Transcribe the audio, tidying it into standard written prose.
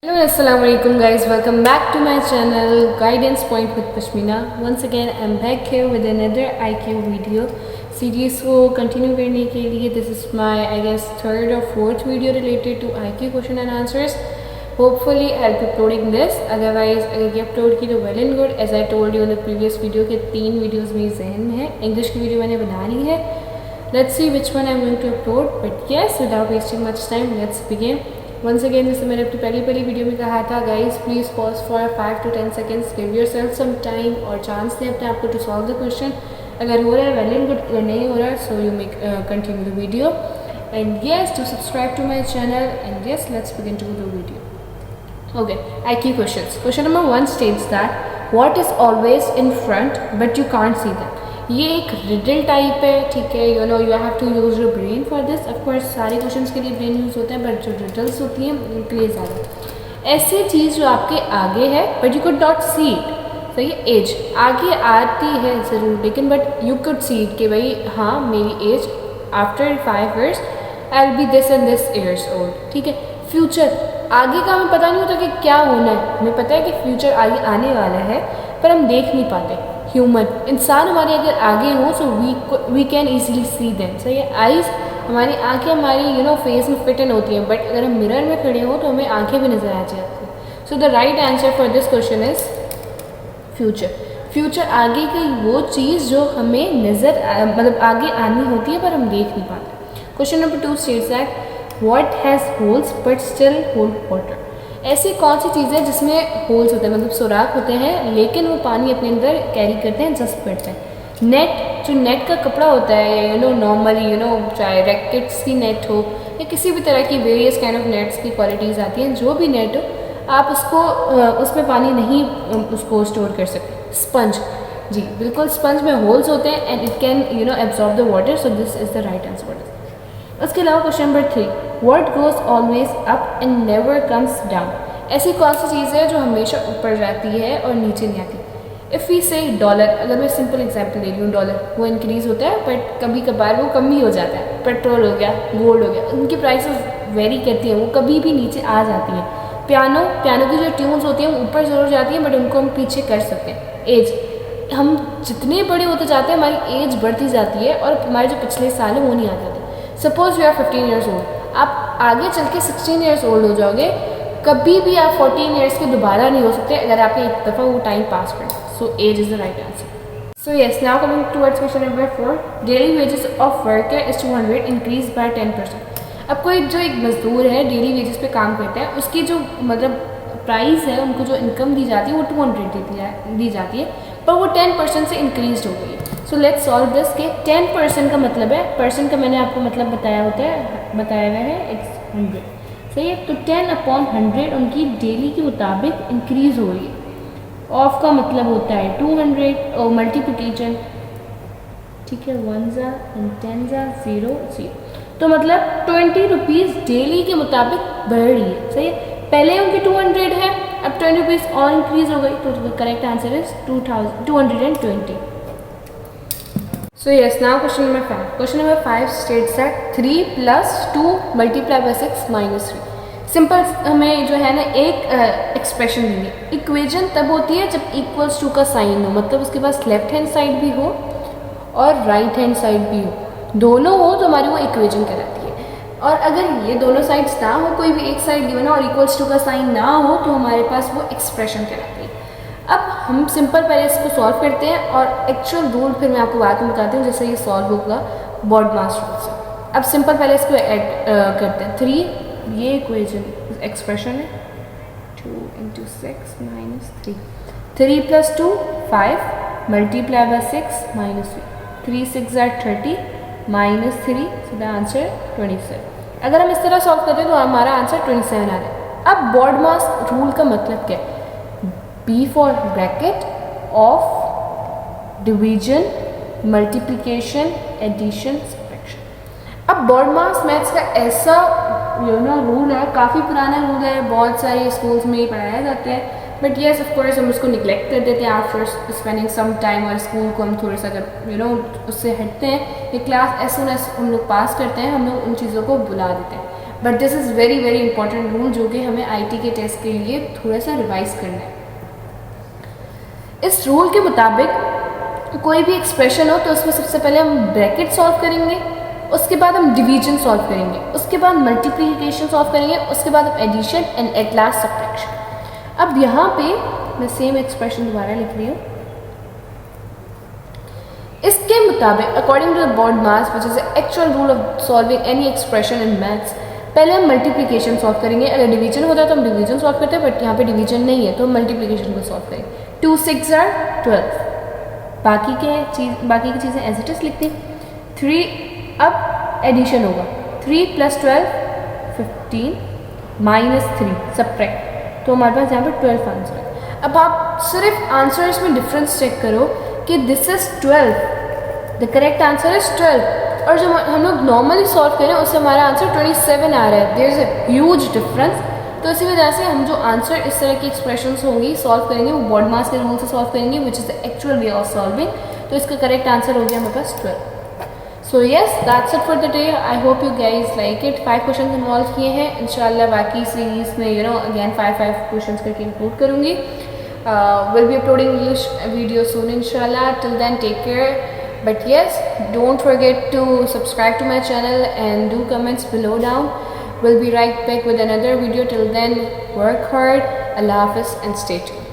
Hello, assalamu alaikum guys. Welcome back to my channel Guidance Point with Pashmina. Once again I'm back here with another IQ video series को continue करने के लिए. This is my I guess third or fourth video related to IQ question and answers. Hopefully I'll be uploading this. Otherwise अगर ये upload की तो well and good. As I told you in the previous video के 3 videos मेरे जहन में है. English की video मैंने बना ली है. Let's see which one I'm going to upload. But yes, without wasting much time, let's begin. Once again जैसे मैंने अपनी पहली वीडियो में कहा था, guys please pause for 5 to 10 seconds, give yourself some time और चांस दें अपने आप को टू सॉल्व द क्वेश्चन. अगर हो रहा है वेल एंड गुड, अगर नहीं हो रहा है so you make continue the video and yes to subscribe to my channel and yes let's begin to the video. Okay, IQ questions. Question number 1 states that what is always in front but you can't see that. ये एक riddle type है, ठीक है. You know you have to use your brain for this. Of course सारे questions के लिए brain use होता है बट जो रिडल्स होती हैं उनके लिए ज़्यादा. ऐसी चीज़ जो आपके आगे है but you could not see it. सही है, एज आगे आती है ज़रूर लेकिन but you could see it कि भाई हाँ मेरी age after 5 years I will be this and this years old. ठीक है. फ्यूचर आगे का हमें पता नहीं होता कि क्या होना है. हमें पता है कि फ्यूचर आगे आने वाला है पर हम देख नहीं पाते. ह्यूमन इंसान हमारे अगर आगे हो so we can easily see them. सही है. आइज़ हमारी आंखें हमारी फेस में फिट इन होती हैं बट अगर हम मिरर में खड़े हो तो हमें आंखें भी नज़र आ जाती हैं. So the right answer for this question is future. Future आगे की वो चीज़ जो हमें नज़र मतलब आगे आनी होती है पर हम देख नहीं पाते. Question number 2 states that what has holes but still hold water. ऐसी कौन सी चीज़ है जिसमें होल्स होते हैं मतलब सुराख होते हैं लेकिन वो पानी अपने अंदर कैरी करते हैं, जस्ट करते हैं. नेट, जो नेट का कपड़ा होता है नॉर्मली चाहे रैकेट्स की नेट हो या किसी भी तरह की वेरियस काइंड ऑफ नेट्स की क्वालिटीज़ आती हैं, जो भी नेट हो आप उसको उसमें पानी नहीं उसको स्टोर कर सकते. स्पंज, जी बिल्कुल, स्पंज में होल्स होते हैं and it can absorb the water. So this is the right answer. उसके अलावा question number 3, what goes always up and never comes down. ऐसी कौन सी चीज़ है जो हमेशा ऊपर जाती है और नीचे नहीं आती. इफ़ वी से डॉलर, अगर मैं सिंपल एग्जांपल दे रही हूँ, डॉलर वो इंक्रीज़ होता है बट कभी कभार वो कम भी हो जाता है. पेट्रोल हो गया, गोल्ड हो गया, उनकी प्राइसेस वेरी करती हैं, वो कभी भी नीचे आ जाती हैं. पियानो की जो ट्यून्स होती हैं वो ऊपर ज़रूर जाती हैं बट उनको हम पीछे कर सकते हैं. एज, हम जितने बड़े होते जाते हैं हमारी एज बढ़ती जाती है और हमारे जो पिछले साल है वो नहीं आ जाते. Suppose you are 15 years old, आप आगे चल के 16 years old हो जाओगे. कभी भी आप 14 years के दोबारा नहीं हो सकते अगर आपने एक दफ़ा वो टाइम पास कर. So age is the right answer. So yes, now coming towards question number 4, daily wages of worker is 200 increase by 10%. अब कोई जो एक मजदूर है डेली वेजेस पे काम करता है, उसकी जो मतलब प्राइस है, उनको जो इनकम दी जाती है वो 200 दी जाती है पर वो 10% से इंक्रीज हो गई है. सो लेट्स सॉल्व दिस के 10% का मतलब है, परसेंट का मैंने आपको मतलब बताया हुआ है इट्स 100. सही है. तो 10/100 उनकी डेली के मुताबिक इंक्रीज़ हो रही है. ऑफ का मतलब होता है 200 और मल्टीप्लिकेशन. ठीक है, 1 ज़ा एंड 10 ज़ा 0 0. तो मतलब 20 रुपीज़ डेली के मुताबिक बढ़ रही है. सही है. पहले उनकी 200 है, अब 20 रुपीज़ और इंक्रीज़ हो गई. तो correct answer is 220. So yes, now question number 5. Question number 5 states that 3 + 2 multiplied by 6 - 3. Simple हमें जो है ना एक एक्सप्रेशन देंगे. इक्वेशन तब होती है जब इक्वल्स टू का साइन हो, मतलब उसके पास लेफ्ट हैंड साइड भी हो और राइट हैंड साइड भी हो, दोनों हो तो हमारी वो इक्वेशन कहलाती है. और अगर ये दोनों साइड्स ना हो, कोई भी एक साइड गिवन हो और इक्वल्स टू का साइन ना हो तो हमारे पास वो एक्सप्रेशन कहलाती है. अब हम सिंपल पहले इसको सॉल्व करते हैं और एक्चुअल रूल फिर मैं आपको बाद में बताती हूँ जैसे ये सॉल्व होगा BODMAS रूल से. अब सिंपल पहले इसको ऐड करते हैं. 3, ये इक्वेशन एक्सप्रेशन है 2 × 6 - 3. 3 + 2 5 multiplied by 6 - 3. 3 × 6 = 30 - 3. So the answer 27. अगर हम इस तरह सॉल्व करते हैं तो हमारा आंसर 27 आ रहा है. अब BODMAS रूल का मतलब क्या है. B for bracket, of, division, multiplication, addition, subtraction. अब BODMAS मैथ्स का ऐसा रूल है, काफ़ी पुराना रूल है, बहुत सारे स्कूल्स में ही पढ़ाया जाता है बट येस ऑफ कोर्स हम उसको निगलेक्ट कर देते हैं आफ्टर स्पेंडिंग सम टाइम. और स्कूल को हम थोड़ा सा जब उससे हटते हैं, ये क्लास एज सुन एज हम लोग पास करते हैं हम लोग उन चीज़ों को भुला देते हैं. But this is very very important rule जो कि हमें आईटी के टेस्ट के लिए थोड़ा सा रिवाइज करना है। इस रूल के मुताबिक कोई भी एक्सप्रेशन हो तो उसमें सबसे पहले हम ब्रैकेट सॉल्व करेंगे, उसके बाद हम डिवीजन सॉल्व करेंगे, उसके बाद मल्टीप्लिकेशन सॉल्व करेंगे, उसके बाद हम addition and at last subtraction. अब यहाँ पे मैं सेम एक्सप्रेशन दोबारा लिख रही हूँ। इसके मुताबिक according to the BODMAS which is the actual rule of solving any expression in maths, पहले हम मल्टीप्लिकेशन सॉल्व करेंगे। अगर डिवीजन होता है तो हम डिवीजन सॉल्व करते हैं, बट यहाँ पे डिवीजन नहीं है तो हम मल्टीप्लिकेशन को सॉल्व करेंगे। 2 6 are 12, बाकी की चीज़ें एज इट इज लिखते हैं। 3 अब एडिशन होगा, 3 + 12 15 -3 सब्ट्रैक्ट, तो हमारे पास यहाँ पर 12 आंसर है। अब आप सिर्फ आंसर्स में डिफरेंस चेक करो कि this is 12, the correct answer is 12, और जो हम लोग नॉर्मली सॉल्व करें उससे हमारा आंसर 27 आ रहा है। There is a huge difference. तो इसी वजह से हम जो आंसर इस तरह की एक्सप्रेशंस होंगी सॉल्व करेंगे वो BODMAS के रूल से सॉल्व करेंगे, which is the actual way of solving. तो इसका करेक्ट आंसर हो गया हमारे पास 12। So yes, that's it for the day. I hope you guys like it. 5 question involve किए हैं। इंशाल्लाह बाकी सीरीज में अगेन 5 क्वेश्चन करके इंक्लूड करूँगी। Will be uploading English video soon इंशाल्लाह। Till then take care. But yes, don't forget to subscribe to my channel and do comments below down. We'll be right back with another video. Till then, work hard. Allah Hafiz and stay tuned.